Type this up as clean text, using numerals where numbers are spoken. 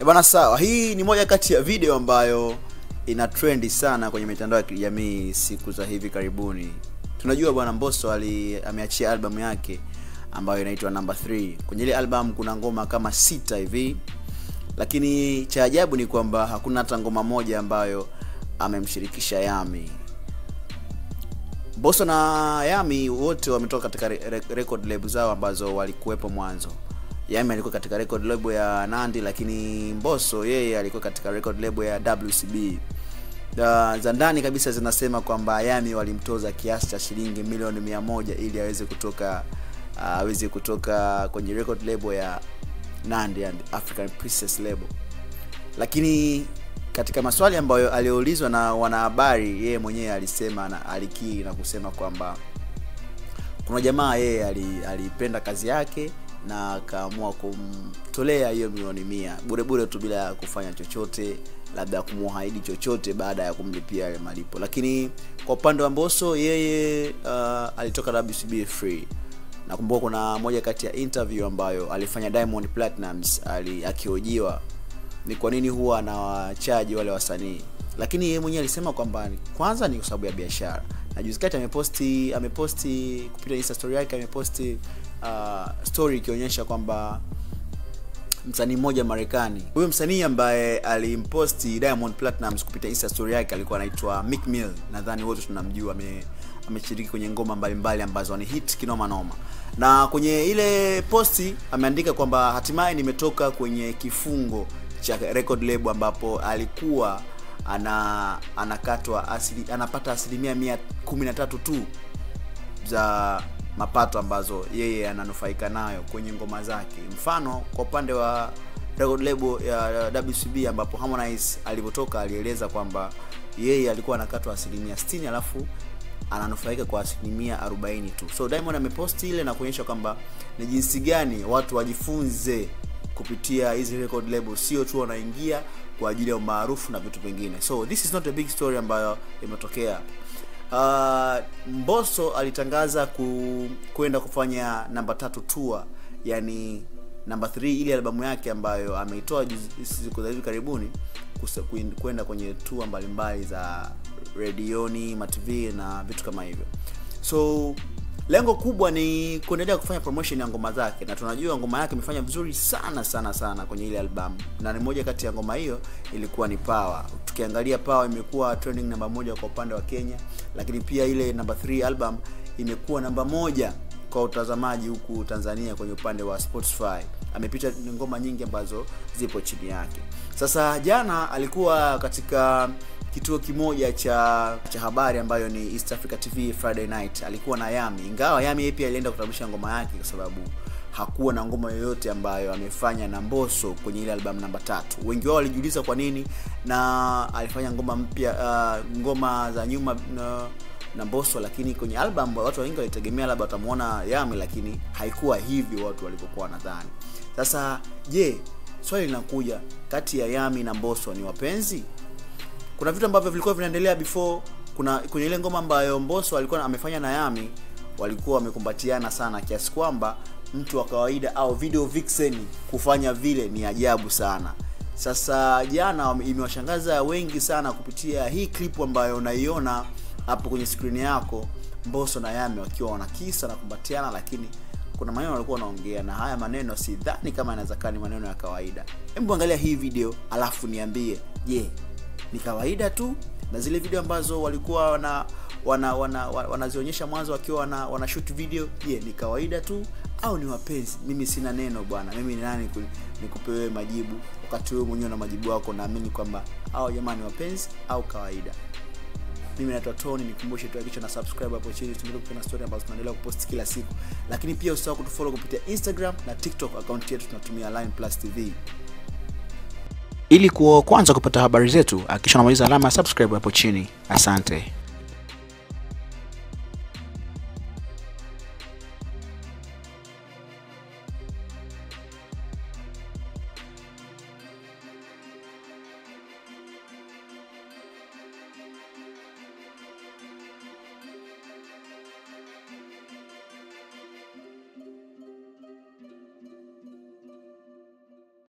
Bwana sawa, hii ni moja kati ya video ambayo ina trendi sana kwenye mitandao ya kijamii siku za hivi karibuni. Tunajua bwana Mbosso ameachia album yake ambayo inaitwa Number 3. Kwenye ile album kuna ngoma kama 6 hivi. Lakini cha ajabu ni kwamba hakuna hata ngoma moja ambayo amemshirikisha Yami. Mbosso na Yami wote wametoka katika record label zao ambazo walikuwepo mwanzo. Yami alikuwa katika record label ya Nandi, lakini Mbosso yeye alikuwa katika record label ya WCB. Za ndani kabisa zinasema kwamba Yami walimtoza kiasi cha shilingi milioni 100 ili aweze kutoka kwenye record label ya Nandi and African Princess label. Lakini katika maswali ambayo aliulizwa na wanahabari, yeye mwenyewe alisema na alikiri na kusema kwamba kuna jamaa yeye alipenda kazi yake na akaamua kumtolea hiyo milioni 100 bure tu bila kufanya chochote, labda kumuahidi chochote baada ya kumlipia ile malipo. Lakini kwa upande wa Mbosso yeye alitoka WCB free. Nakumbuka kuna moja kati ya interview ambayo alifanya Diamond Platnumz akihojiwa ni kwa nini huwa anawacharge wale wasanii. Lakini yeye mwenyewe alisema kwamba kwanza ni kwa sababu ya biashara. Na juzi kati ameposti kupitia Insta story yake, ameposti story ikionyesha kwamba msanii mmoja Marekani. Huyo msanii ambaye alimposti Diamond Platnumz kupitia Insta story yake alikuwa anaitwa Meek Mill. Nadhani wote tunamjua, ameshiriki kwenye ngoma mbalimbali ambazo ni hit kinoma noma. Na kwenye ile posti ameandika kwamba hatimaye nimetoka kwenye kifungo cha record label ambapo alikuwa anapata asilimia 113 tu za mapato ambazo yeye ananufaika nayo kwenye ngoma zake. Mfano kwa upande wa record label ya WCB ambapo Harmonize alipotoka alieleza kwamba yeye alikuwa anakatwa asilimia 60 alafu ananufaika kwa asilimia 40 tu. So Diamond ameposti ile na kuonyesha kwamba ni jinsi gani watu wajifunze kupitia hizi record label, sio tu wanaingia kwa ajili ya umaarufu na vitu vingine. So this is not a big story ambayo imetokea. Mbosso alitangaza kwenda kufanya Number 3 tour, yani Number 3 ile albamu yake ambayo ameitoa siku za hivi karibuni, kwenda kwenye tour mbalimbali za radioni, MTV na vitu kama hivyo. So lengo kubwa ni kuendelea kufanya promotion ya ngoma zake, na tunajua ngoma yake imefanya vizuri sana kwenye ile album. Na ni moja kati ya ngoma hiyo ilikuwa ni Power. Tukiangalia Power imekuwa trending namba 1 kwa upande wa Kenya, lakini pia ile Number 3 album imekuwa namba 1 kwa utazamaji huku Tanzania kwenye upande wa Spotify. Amepita ngoma nyingi ambazo zipo chini yake. Sasa jana alikuwa katika kituo kimoja cha habari ambayo ni East Africa TV Friday Night. Alikuwa na Yami. Ingawa Yami pia alienda kutambulisha ngoma yake kwa sababu hakuwa na ngoma yoyote ambayo amefanya na Mbosso kwenye ile album Number 3. Wengi wao walijiuliza kwa nini, na alifanya ngoma mpya, ngoma za nyuma na Mbosso, lakini kwenye album watu wengi walitegemea labda watamuona Yami, lakini haikuwa hivi watu walivyokuwa nadhani. Sasa je, swali linakuja, kati ya Yami na Mbosso ni wapenzi? Kuna vitu ambavyo vilikuwa vinaendelea before. Kwenye ile ngoma ambayo Mbosso alikuwa amefanya na Yami, walikuwa wamekumbatiana sana kiasi kwamba mtu wa kawaida au video vixen kufanya vile ni ajabu sana. Sasa jana imewashangaza wengi sana kupitia hii clip ambayo unaiona hapo kwenye screen yako, Mbosso na Yami wakiwa wanakisa na kumbatiana, lakini kuna maneno walikuwa wanaongea, na haya maneno sidhani kama yanaweza kuwa ni maneno ya kawaida. Hebu angalia hii video alafu niambie, je, ni kawaida tu? Na zile video ambazo walikuwa wanazionyesha mwanzo wakiwa wana shoot video, je, ni kawaida tu au ni wapenzi? Mimi sina neno bwana. Mimi ni nani nikupe wewe majibu wakati wewe mwenyewe na majibu yako naamini kwamba hao jamani wapenzi au kawaida? Mimi naitwa Tony, nikumbushe tu hakikisha na subscribe hapo chini tuendelee kupata story ambazo tunaendelea kupost kila siku. Lakini pia usisahau kutufollow kupitia Instagram na TikTok account yetu, tunatumia Line Plus TV. Ili kwanza kupata habari zetu, hakikisha unabonyeza alama ya subscribe hapo chini. Asante.